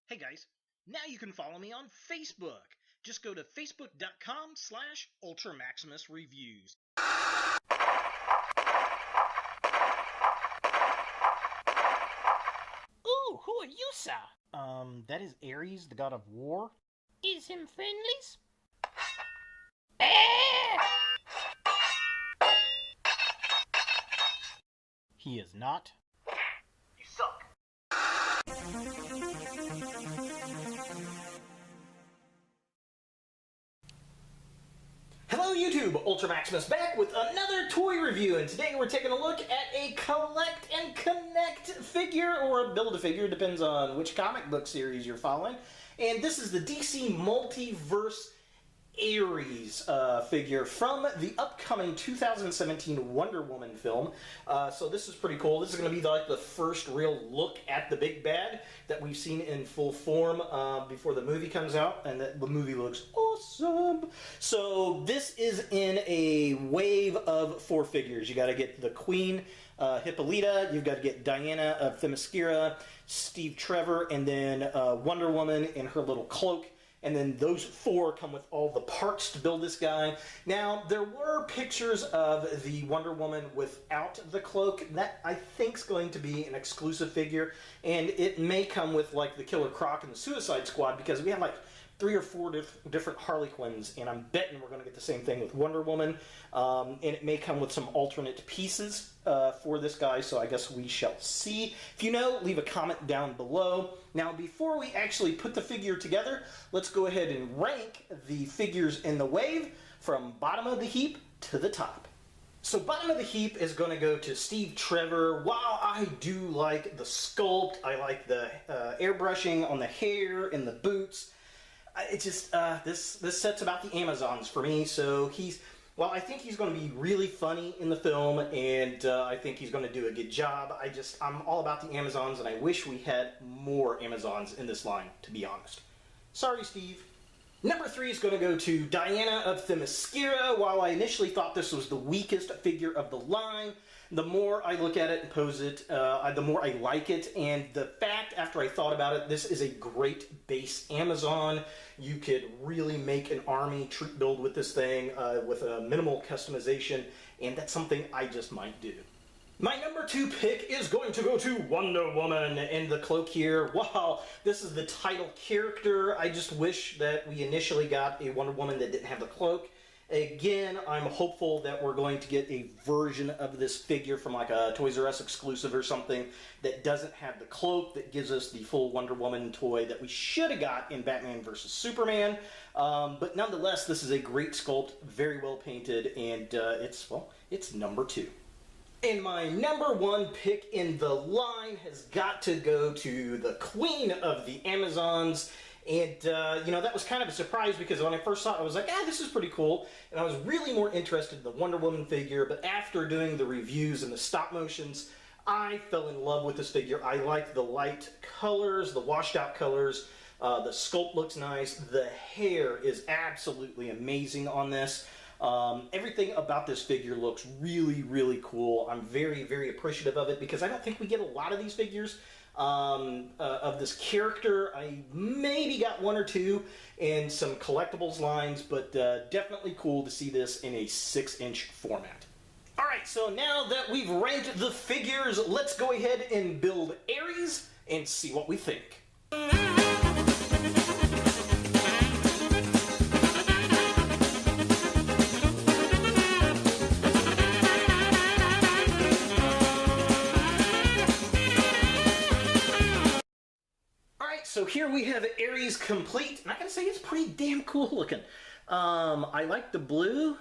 Hey guys, now you can follow me on Facebook. Just go to facebook.com/UltraMaximusReviews. Ooh, who are you, sir? That is Ares, the god of war. Is him friendlies? Eh! He is not. You suck. Hello YouTube, Ultra Maximus back with another toy review, and today we're taking a look at a Collect and Connect figure, or a Build-A-Figure, depends on which comic book series you're following. And this is the DC Multiverse Ares figure from the upcoming 2017 Wonder Woman film. So this is pretty cool. This is going to be like the first real look at the big bad that we've seen in full form before the movie comes out, and the movie looks awesome. So this is in a wave of 4 figures. You got to get the Queen, Hippolyta, you've got to get Diana of Themyscira, Steve Trevor, and then Wonder Woman in her little cloak. And then those 4 come with all the parts to build this guy. Now, there were pictures of the Wonder Woman without the cloak. That, I think, is going to be an exclusive figure. And it may come with, like, the Killer Croc and the Suicide Squad, because we have, like, 3 or 4 different Harley Quinns, and I'm betting we're going to get the same thing with Wonder Woman. And it may come with some alternate pieces for this guy, so I guess we shall see. If you know, leave a comment down below. Now, before we actually put the figure together, let's go ahead and rank the figures in the wave from bottom of the heap to the top. So bottom of the heap is going to go to Steve Trevor. While I do like the sculpt, I like the airbrushing on the hair and the boots, it's just, this set's about the Amazons for me, so well, I think he's going to be really funny in the film, and I think he's going to do a good job. I'm all about the Amazons, and I wish we had more Amazons in this line, to be honest. Sorry, Steve. Number 3 is going to go to Diana of Themyscira. While I initially thought this was the weakest figure of the line, the more I look at it and pose it, the more I like it. And the fact, after I thought about it, this is a great base Amazon. You could really make an army troop build with this thing with a minimal customization, and that's something I just might do. My number 2 pick is going to go to Wonder Woman in the cloak here. Wow, this is the title character. I just wish that we initially got a Wonder Woman that didn't have the cloak. Again, I'm hopeful that we're going to get a version of this figure from like a Toys R Us exclusive or something that doesn't have the cloak, that gives us the full Wonder Woman toy that we should have got in Batman vs. Superman. But nonetheless, this is a great sculpt, very well painted, and it's number 2. And my number 1 pick in the line has got to go to the Queen of the Amazons. And, that was kind of a surprise, because when I first saw it, I was like, this is pretty cool. And I was really more interested in the Wonder Woman figure, but after doing the reviews and the stop motions, I fell in love with this figure. I like the light colors, the washed out colors. The sculpt looks nice. The hair is absolutely amazing on this. Everything about this figure looks really, really cool. I'm very, very appreciative of it, because I don't think we get a lot of these figures of this character. I maybe got 1 or 2 in some collectibles lines, but definitely cool to see this in a 6-inch format. Alright, so now that we've ranked the figures, let's go ahead and build Ares and see what we think. So here we have Ares complete, and I gotta say it's pretty damn cool looking. I like the blue.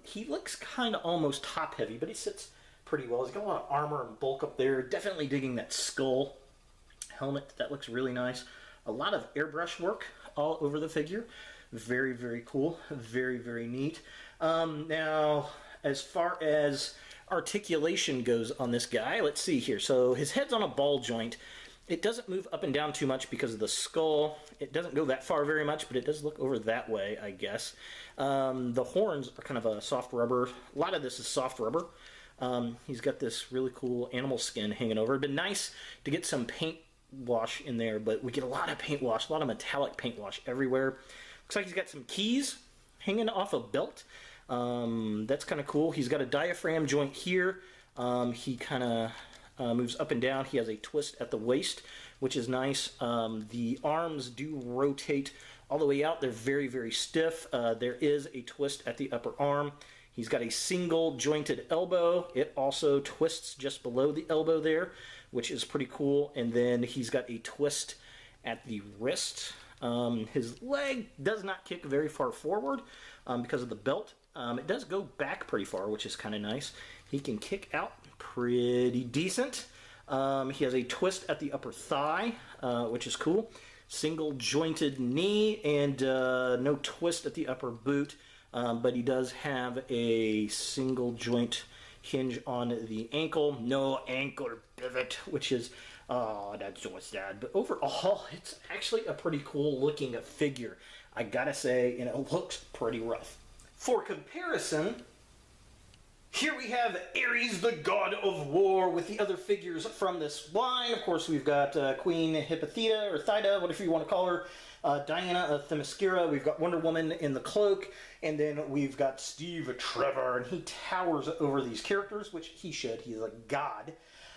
He looks kind of almost top heavy, but he sits pretty well. He's got a lot of armor and bulk up there. Definitely digging that skull helmet. That looks really nice. A lot of airbrush work all over the figure. Very, very cool. Very, very neat. Now, as far as articulation goes on this guy, let's see here. So his head's on a ball joint. It doesn't move up and down too much because of the skull. It doesn't go that far very much, but it does look over that way, I guess. The horns are kind of a soft rubber. A lot of this is soft rubber. He's got this really cool animal skin hanging over. It'd been nice to get some paint wash in there, but we get a lot of paint wash, a lot of metallic paint wash everywhere. Looks like he's got some keys hanging off a belt. That's kind of cool. He's got a diaphragm joint here. He kind of moves up and down. He has a twist at the waist, which is nice. The arms do rotate all the way out. They're very, very stiff. There is a twist at the upper arm. He's got a single jointed elbow. It also twists just below the elbow there, which is pretty cool. And then he's got a twist at the wrist. His leg does not kick very far forward because of the belt. It does go back pretty far, which is kind of nice. He can kick out pretty decent. He has a twist at the upper thigh, which is cool. Single jointed knee and no twist at the upper boot. But he does have a single joint hinge on the ankle. No ankle pivot, which is, oh, that's so sad. But overall, it's actually a pretty cool looking figure, I gotta say, and it looks pretty rough. For comparison, here we have Ares, the god of war, with the other figures from this line. Of course, we've got Queen Hippotheta, or Thida, whatever you want to call her, Diana of Themyscira. We've got Wonder Woman in the cloak, and then we've got Steve Trevor, and he towers over these characters, which he should. He's a god.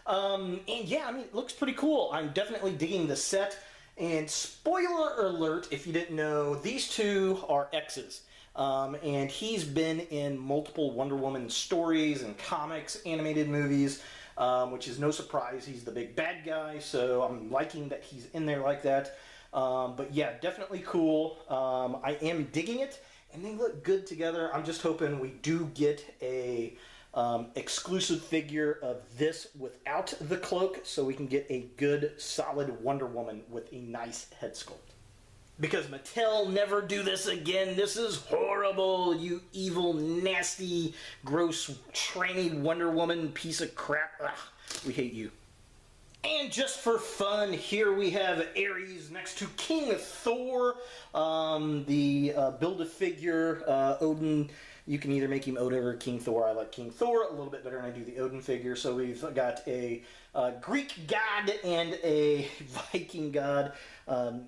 And yeah, I mean, it looks pretty cool. I'm definitely digging the set. And spoiler alert, if you didn't know, these two are exes. And he's been in multiple Wonder Woman stories and comics, animated movies, which is no surprise. He's the big bad guy, so I'm liking that he's in there like that. But yeah, definitely cool. I am digging it, and they look good together. I'm just hoping we do get a exclusive figure of this without the cloak, so we can get a good, solid Wonder Woman with a nice head sculpt. Because Mattel, never do this again. This is horrible, you evil, nasty, gross, tranny Wonder Woman piece of crap. Ugh, we hate you. And just for fun, here we have Ares next to King Thor, the Build-A-Figure Odin. You can either make him Odin or King Thor. I like King Thor a little bit better than I do the Odin figure. So we've got a Greek god and a Viking god,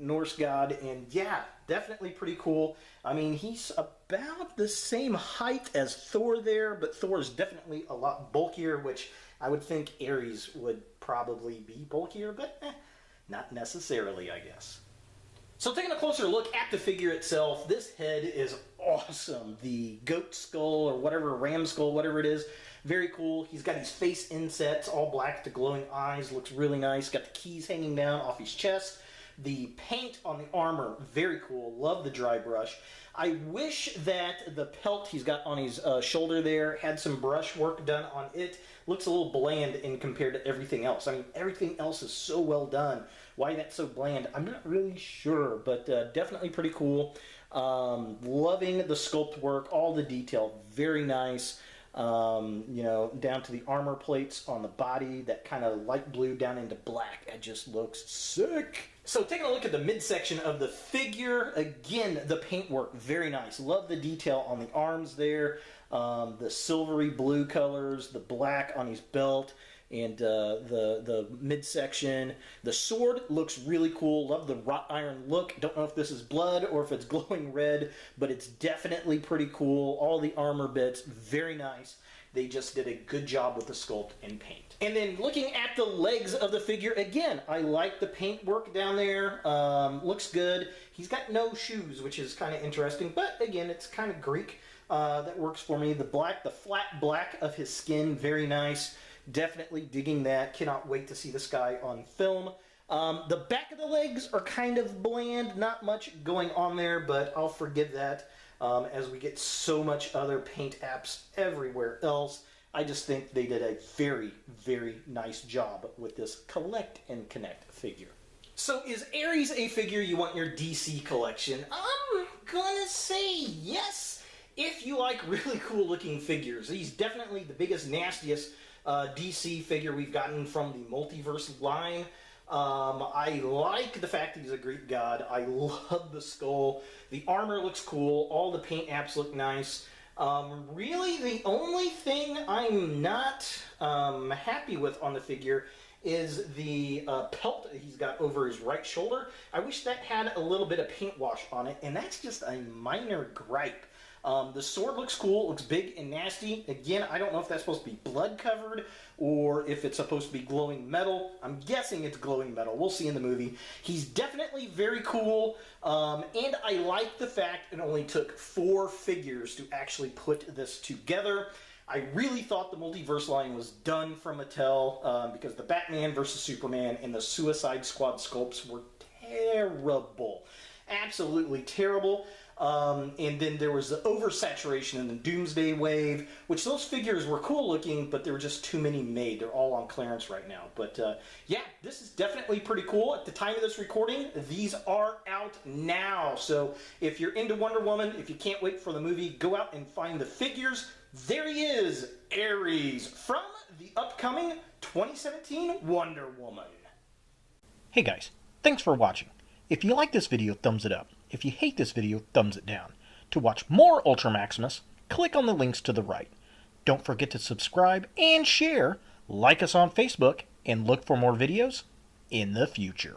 Norse god, and yeah, definitely pretty cool. I mean, he's about the same height as Thor there, but Thor is definitely a lot bulkier, which I would think Ares would probably be bulkier, but not necessarily, I guess. So taking a closer look at the figure itself, this head is awesome. The goat skull or whatever, ram skull, whatever it is, very cool. He's got his face insets, all black, the glowing eyes, looks really nice. Got the keys hanging down off his chest. The paint on the armor, very cool. Love the dry brush. I wish that the pelt he's got on his shoulder there had some brush work done on it. Looks a little bland in compared to everything else. I mean, everything else is so well done. Why that's so bland, I'm not really sure, but definitely pretty cool. Loving the sculpt work, all the detail, very nice. You know, down to the armor plates on the body, that kind of light blue down into black. It just looks sick. So taking a look at the midsection of the figure, again, the paintwork, very nice. Love the detail on the arms there, the silvery blue colors, the black on his belt, and the midsection. The sword looks really cool. Love the wrought iron look. Don't know if this is blood or if it's glowing red, but it's definitely pretty cool. All the armor bits, very nice. They just did a good job with the sculpt and paint. And then looking at the legs of the figure, again, I like the paint work down there. Looks good. He's got no shoes, which is kind of interesting, but again, it's kind of Greek. That works for me. The black, the flat black of his skin, very nice. Definitely digging that. Cannot wait to see this guy on film. The back of the legs are kind of bland. Not much going on there, but I'll forgive that as we get so much other paint apps everywhere else. I just think they did a very, very nice job with this Collect and Connect figure. So is Ares a figure you want in your DC collection? I'm gonna say yes, if you like really cool looking figures. He's definitely the biggest, nastiest DC figure we've gotten from the Multiverse line. I like the fact that he's a Greek god. I love the skull. The armor looks cool. All the paint apps look nice. Really, the only thing I'm not happy with on the figure is the pelt he's got over his right shoulder. I wish that had a little bit of paint wash on it, and that's just a minor gripe. The sword looks cool, it looks big and nasty. Again, I don't know if that's supposed to be blood covered or if it's supposed to be glowing metal. I'm guessing it's glowing metal. We'll see in the movie. He's definitely very cool, and I like the fact it only took 4 figures to actually put this together. I really thought the Multiverse line was done from Mattel because the Batman vs. Superman and the Suicide Squad sculpts were terrible. Absolutely terrible. And then there was the oversaturation in the Doomsday Wave, which those figures were cool looking, but there were just too many made. They're all on clearance right now. But yeah, this is definitely pretty cool. At the time of this recording, these are out now. So if you're into Wonder Woman, if you can't wait for the movie, go out and find the figures. There he is, Ares, from the upcoming 2017 Wonder Woman. Hey guys, thanks for watching. If you like this video, thumbs it up. If you hate this video, thumbs it down. To watch more Ultra Maximus, click on the links to the right. Don't forget to subscribe and share, like us on Facebook, and look for more videos in the future.